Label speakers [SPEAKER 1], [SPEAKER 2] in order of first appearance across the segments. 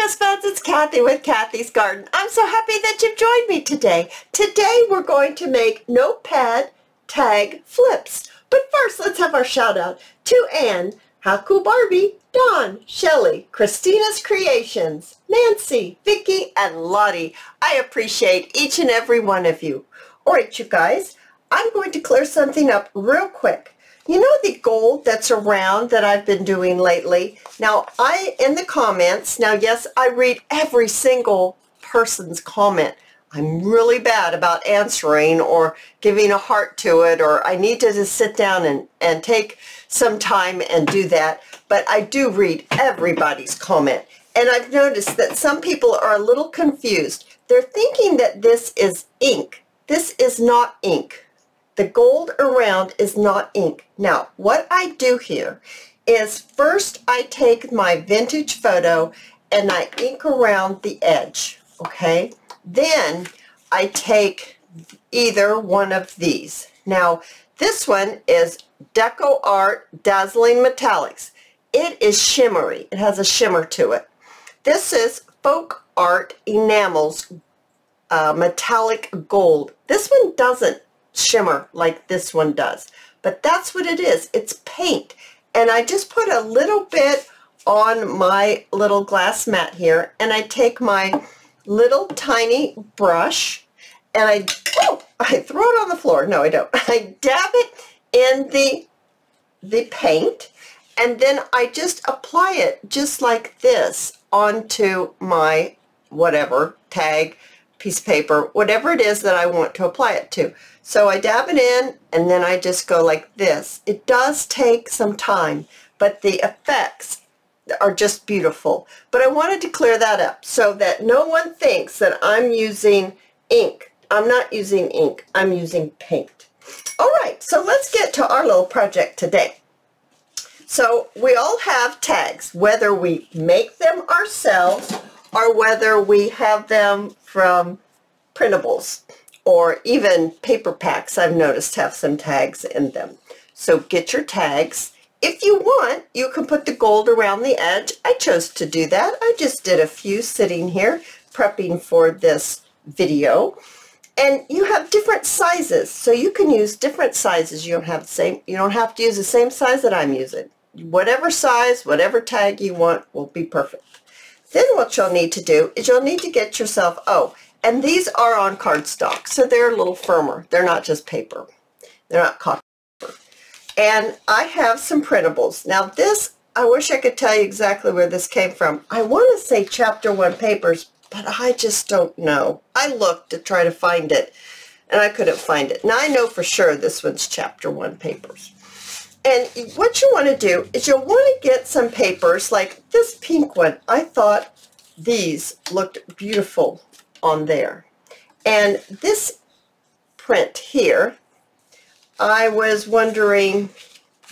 [SPEAKER 1] best buds, it's Cathy with Cathy's Garden. I'm so happy that you've joined me today. Today we're going to make notepad tag flips. But first, let's have our shout out to Anne, Haku Barbie, Dawn, Shelley, Christina's Creations, Nancy, Vicky, and Lottie. I appreciate each and every one of you. All right, you guys, I'm going to clear something up real quick. You know the gold that's around that I've been doing lately? Now, in the comments, now yes, I read every single person's comment. I'm really bad about answering or giving a heart to it, or I need to just sit down and take some time and do that. But I do read everybody's comment. And I've noticed that some people are a little confused. They're thinking that this is ink. This is not ink. The gold around is not ink. Now, what I do here is first I take my vintage photo and I ink around the edge, okay? Then I take either one of these. Now, this one is Deco Art Dazzling Metallics. It is shimmery. It has a shimmer to it. This is Folk Art Enamels Metallic Gold. This one doesn't shimmer like this one does, but that's what it is. It's paint, and I just put a little bit on my little glass mat here, and I take my little tiny brush and I throw it on the floor. No, I don't. I dab it in the paint, and then I just apply it just like this onto my whatever tag, piece of paper, whatever it is that I want to apply it to. So I dab it in, and then I just go like this. It does take some time, but the effects are just beautiful. But I wanted to clear that up so that no one thinks that I'm using ink. I'm not using ink. I'm using paint. All right, so let's get to our little project today. So we all have tags, whether we make them ourselves or whether we have them from printables. Or even paper packs, I've noticed, have some tags in them. So get your tags. If you want, you can put the gold around the edge. I chose to do that. I just did a few sitting here prepping for this video. And you have different sizes, so you can use different sizes. You don't have to use the same size that I'm using. Whatever size, whatever tag you want will be perfect. Then what you'll need to do is you'll need to get yourself, and these are on cardstock, so they're a little firmer. They're not just paper. They're not copy paper. And I have some printables. Now this, I wish I could tell you exactly where this came from. I want to say Chapter 1 papers, but I just don't know. I looked to try to find it, and I couldn't find it. Now I know for sure this one's Chapter 1 papers. And what you want to do is you'll want to get some papers like this pink one. I thought these looked beautiful on there. And this print here, I was wondering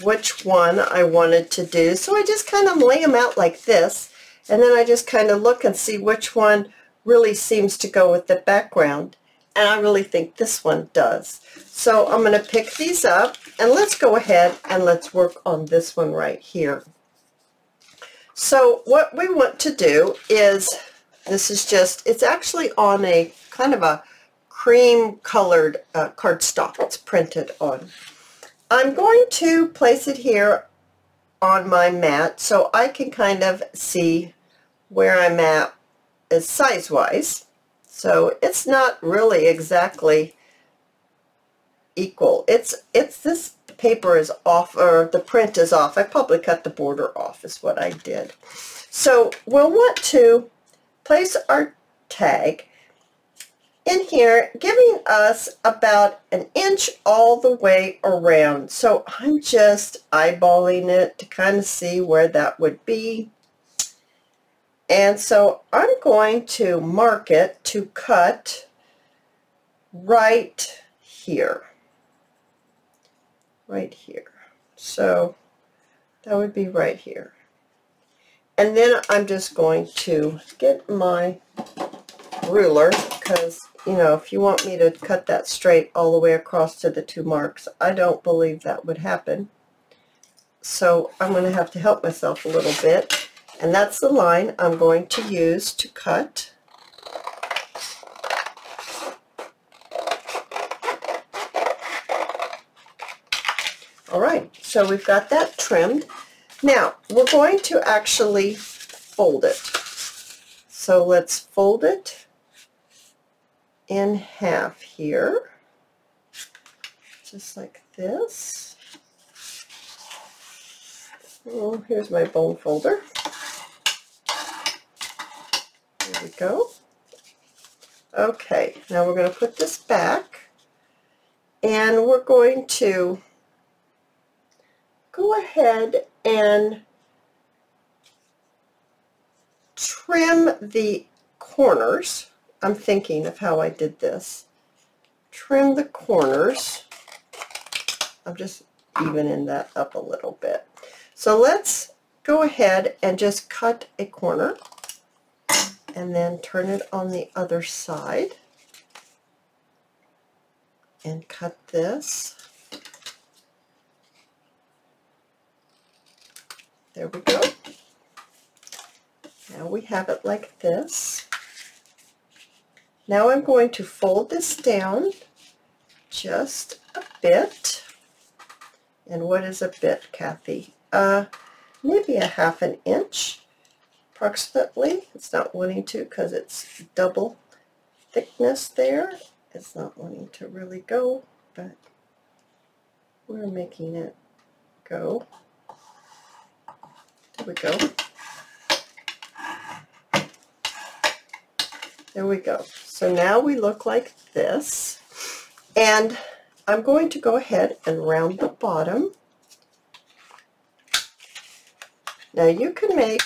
[SPEAKER 1] which one I wanted to do. So I just kind of lay them out like this, and then I just kind of look and see which one really seems to go with the background. And I really think this one does. So I'm going to pick these up, and let's go ahead and let's work on this one right here. So what we want to do is, this is just, it's actually on a kind of a cream colored cardstock it's printed on. I'm going to place it here on my mat so I can kind of see where I'm at as size-wise. So it's not really exactly equal. It's this paper is off, or the print is off. I probably cut the border off is what I did. So we'll want to place our tag in here, giving us about 1 inch all the way around. So I'm just eyeballing it to kind of see where that would be. And so I'm going to mark it to cut right here. Right here. So that would be right here. And then I'm just going to get my ruler, because, you know, if you want me to cut that straight all the way across to the 2 marks, I don't believe that would happen. So I'm going to have to help myself a little bit. And that's the line I'm going to use to cut. All right, so we've got that trimmed. Now, we're going to actually fold it. So let's fold it in half here, just like this. Oh, here's my bone folder. There we go. Okay, now we're going to put this back, and we're going to go ahead and trim the corners. I'm thinking of how I did this. Trim the corners. I'm just evening that up a little bit. So let's go ahead and just cut a corner and then turn it on the other side and cut this. There we go. Now we have it like this. Now I'm going to fold this down just a bit. And what is a bit, Kathy? Maybe a ½ an inch, approximately. It's not wanting to because it's double thickness there. It's not wanting to really go, but we're making it go. There we go. There we go. So now we look like this, and I'm going to go ahead and round the bottom. Now you can make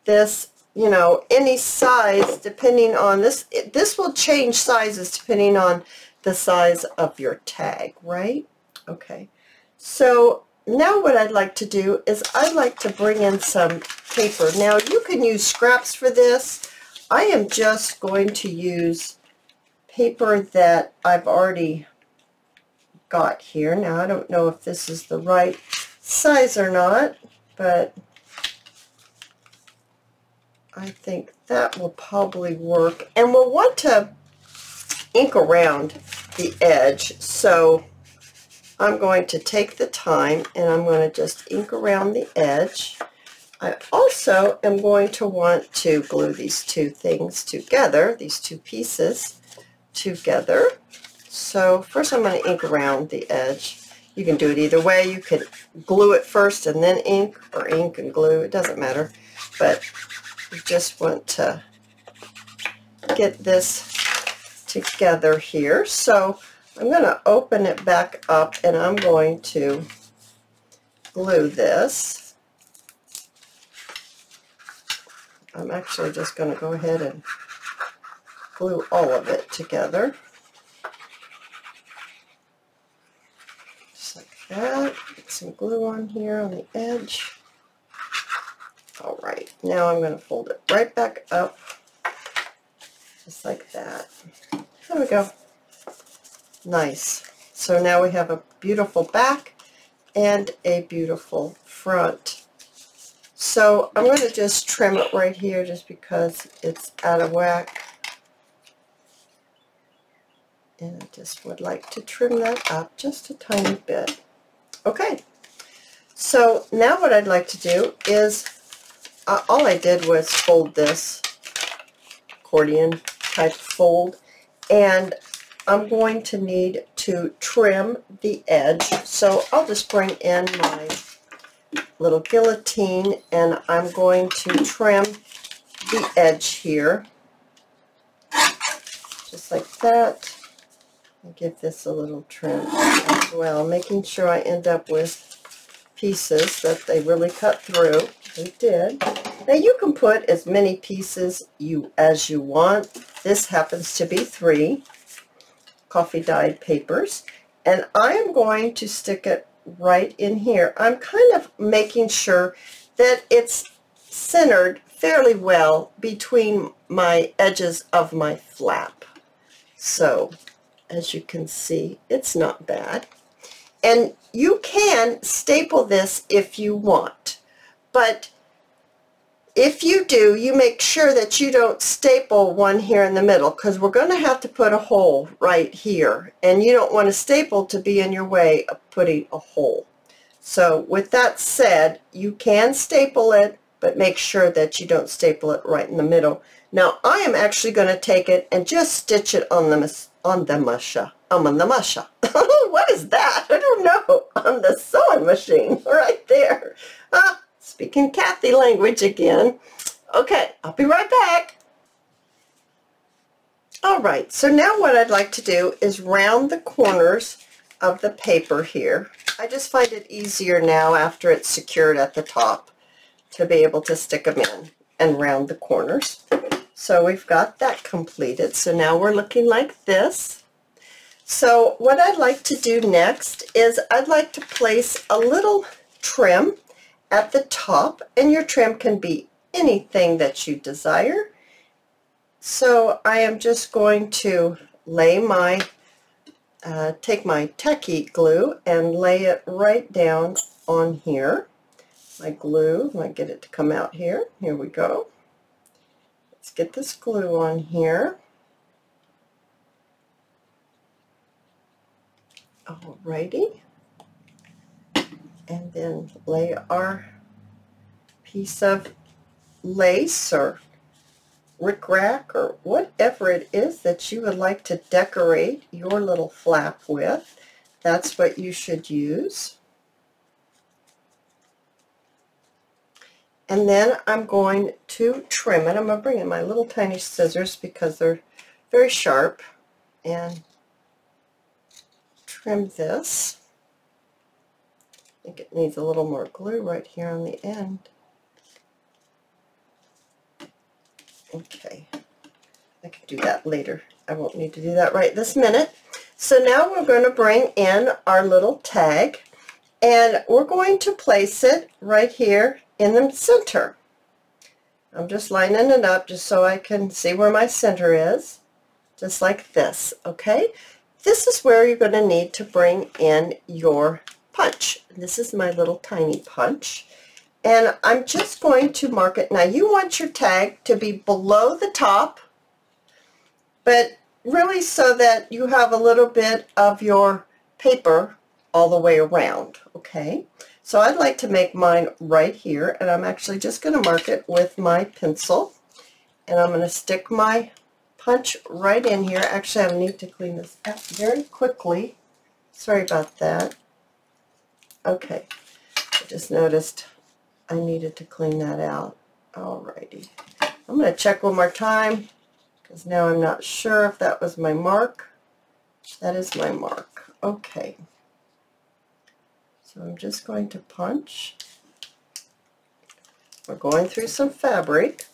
[SPEAKER 1] this, you know, any size depending on this. This will change sizes depending on the size of your tag, right? Okay. So now what I'd like to do is I'd like to bring in some paper. Now you can use scraps for this. I am just going to use paper that I've already got here. Now I don't know if this is the right size or not, but I think that will probably work. And we'll want to ink around the edge, so I'm going to take the time and I'm going to just ink around the edge. I also am going to want to glue these two things together, these two pieces together. So first I'm going to ink around the edge. You can do it either way. You could glue it first and then ink, or ink and glue. It doesn't matter. But you just want to get this together here. So I'm going to open it back up and I'm going to glue this. I'm actually just going to go ahead and glue all of it together. Just like that. Get some glue on here on the edge. All right, now I'm going to fold it right back up, just like that. There we go. Nice. So now we have a beautiful back and a beautiful front. So I'm going to just trim it right here just because it's out of whack. And I just would like to trim that up just a tiny bit. Okay, so now what I'd like to do is, all I did was fold this, accordion type fold, and I'm going to need to trim the edge. So I'll just bring in my little guillotine and I'm going to trim the edge here, just like that. And give this a little trim as well, making sure I end up with pieces that they really cut through. They did. Now you can put as many pieces as you want. This happens to be 3 coffee dyed papers, and I am going to stick it right in here. I'm kind of making sure that it's centered fairly well between my edges of my flap. So as you can see, it's not bad. And you can staple this if you want, but if you do, you make sure that you don't staple one here in the middle, because we're going to have to put a hole right here, and you don't want a staple to be in your way of putting a hole. So with that said, you can staple it, but make sure that you don't staple it right in the middle. Now I am actually going to take it and just stitch it on the masha. What is that? I don't know. On the sewing machine right there. Speaking Cathy language again. Okay, I'll be right back. All right, so now what I'd like to do is round the corners of the paper here. I just find it easier now after it's secured at the top to be able to stick them in and round the corners. So we've got that completed. So now we're looking like this. So what I'd like to do next is I'd like to place a little trim at the top, and your trim can be anything that you desire. So I am just going to lay my, take my tacky glue and lay it right down on here. My glue, I get it to come out here. Here we go. Let's get this glue on here. Alrighty. And then lay our piece of lace or rickrack or whatever it is that you would like to decorate your little flap with. That's what you should use. And then I'm going to trim it. I'm going to bring in my little tiny scissors because they're very sharp, and trim this. I think it needs a little more glue right here on the end. Okay, I can do that later. I won't need to do that right this minute. So now we're going to bring in our little tag, and we're going to place it right here in the center. I'm just lining it up just so I can see where my center is, just like this. Okay, this is where you're going to need to bring in your punch. This is my little tiny punch, and I'm just going to mark it. Now you want your tag to be below the top, but really so that you have a little bit of your paper all the way around. Okay, so I'd like to make mine right here, and I'm actually just going to mark it with my pencil, and I'm going to stick my punch right in here. Actually, I need to clean this up very quickly. Sorry about that. Okay, I just noticed I needed to clean that out. Alrighty, I'm going to check one more time because now I'm not sure if that was my mark. That is my mark. Okay, so I'm just going to punch. We're going through some fabric.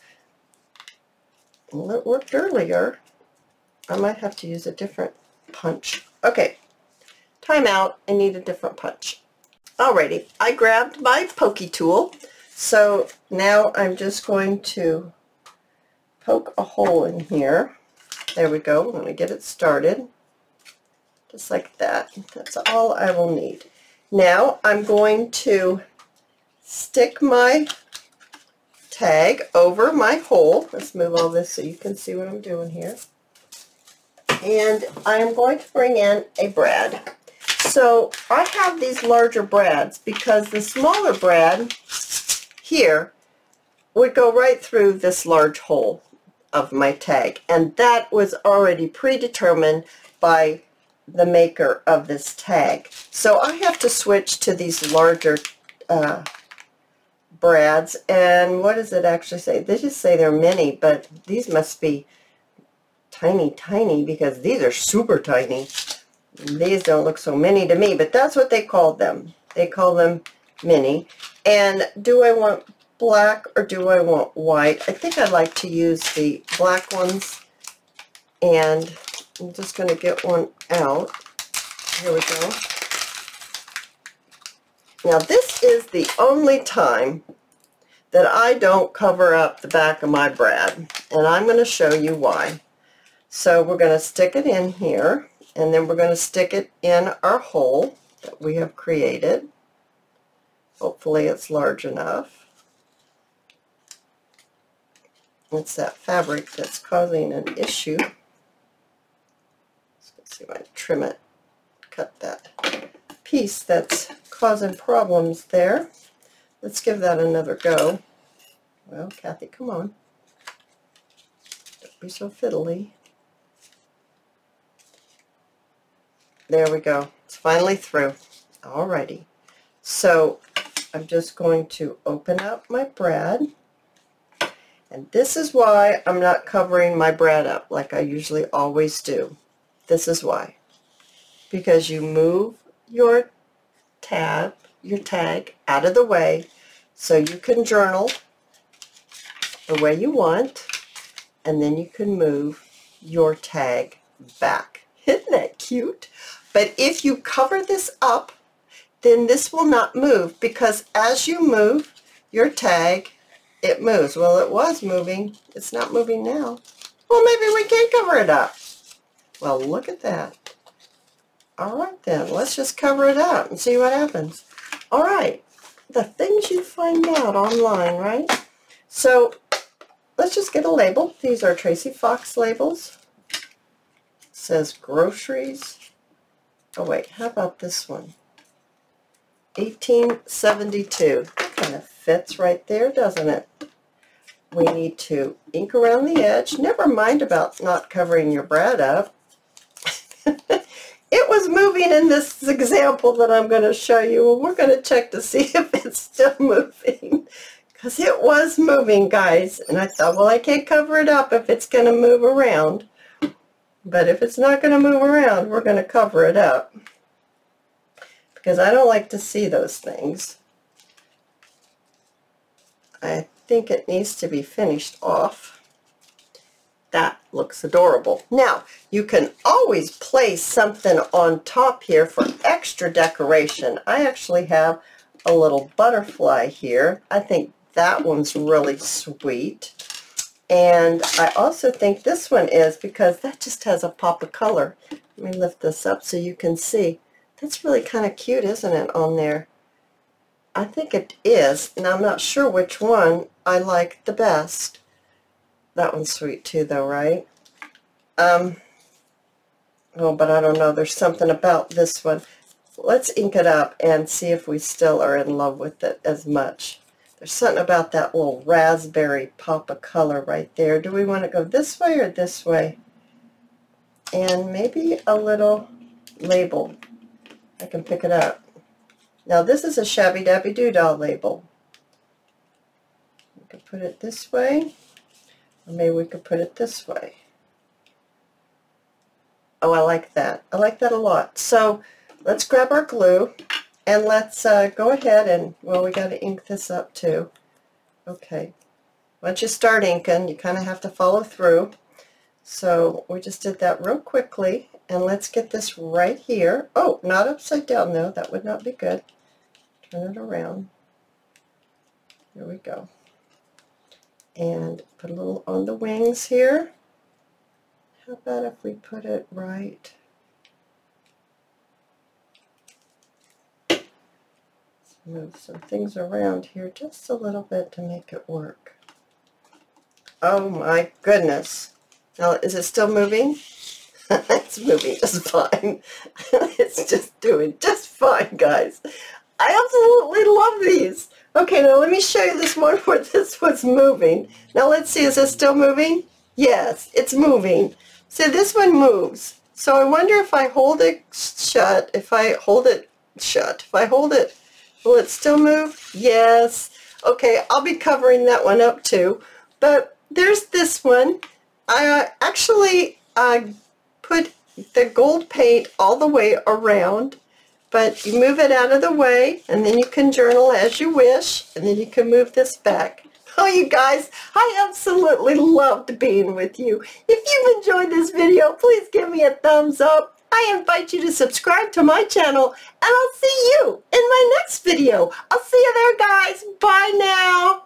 [SPEAKER 1] Well, it worked earlier. I might have to use a different punch. Okay, time out. I need a different punch. Alrighty, I grabbed my pokey tool, so now I'm just going to poke a hole in here. There we go. I'm going to get it started, just like that. That's all I will need. Now I'm going to stick my tag over my hole. Let's move all this so you can see what I'm doing here. And I'm going to bring in a brad. So I have these larger brads because the smaller brad here would go right through this large hole of my tag, and that was already predetermined by the maker of this tag. So I have to switch to these larger brads, and what does it actually say? They just say they're mini, but these must be tiny because these are super tiny. These don't look so mini to me, but that's what they called them. They call them mini. And do I want black or do I want white? I think I'd like to use the black ones, and I'm just going to get one out. Here we go. Now this is the only time that I don't cover up the back of my brad, and I'm going to show you why. So we're going to stick it in here, and then we're going to stick it in our hole that we have created. Hopefully it's large enough. It's that fabric that's causing an issue. Let's see if I can trim it, cut that piece that's causing problems there. Let's give that another go. Well, Cathy, come on. Don't be so fiddly. There we go. It's finally through. Alrighty. So I'm just going to open up my brad. And this is why I'm not covering my brad up like I usually always do. This is why. Because you move your tag out of the way so you can journal the way you want, and then you can move your tag back. Isn't that cute? But if you cover this up, then this will not move, because as you move your tag, it moves. Well, it was moving. It's not moving now. Well, maybe we can cover it up. Well, look at that. All right, then. Let's just cover it up and see what happens. All right. The things you find out online, right? So let's just get a label. These are Tracy Fox labels. It says groceries. Oh, wait. How about this one? 1872. That kind of fits right there, doesn't it? We need to ink around the edge. Never mind about not covering your brad up. It was moving in this example that I'm going to show you, and we're going to check to see if it's still moving, because it was moving, guys. And I thought, well, I can't cover it up if it's going to move around. But if it's not going to move around, we're going to cover it up, because I don't like to see those things. I think it needs to be finished off. That looks adorable. Now, you can always place something on top here for extra decoration. I actually have a little butterfly here. I think that one's really sweet. And I also think this one is, because that just has a pop of color. Let me lift this up so you can see. That's really kind of cute, isn't it, on there? I think it is, and I'm not sure which one I like the best. That one's sweet too, though, right? Oh, but I don't know. There's something about this one. Let's ink it up and see if we still are in love with it as much. There's something about that little raspberry pop of color right there. Do we want to go this way or this way? And maybe a little label. I can pick it up. Now, this is a Shabby Dabby Doodah label. We could put it this way. Or maybe we could put it this way. Oh, I like that. I like that a lot. So let's grab our glue and let's go ahead and, well, we got to ink this up too. Okay. Once you start inking, you kind of have to follow through. So we just did that real quickly, and let's get this right here. Oh, not upside down though. That would not be good. Turn it around. There we go. And put a little on the wings here. How about if we put it right? Let's move some things around here just a little bit to make it work. Oh my goodness. Now, is it still moving? It's moving just fine. It's just doing just fine, guys. I absolutely love these. Okay, now let me show you this one where this was moving. Now let's see, is it still moving? Yes, it's moving. So this one moves. So I wonder if I hold it shut, if I hold it, will it still move? Yes. Okay, I'll be covering that one up too. But there's this one. I actually put the gold paint all the way around. But you move it out of the way, and then you can journal as you wish, and then you can move this back. Oh, you guys, I absolutely loved being with you. If you've enjoyed this video, please give me a thumbs up. I invite you to subscribe to my channel, and I'll see you in my next video. I'll see you there, guys. Bye now.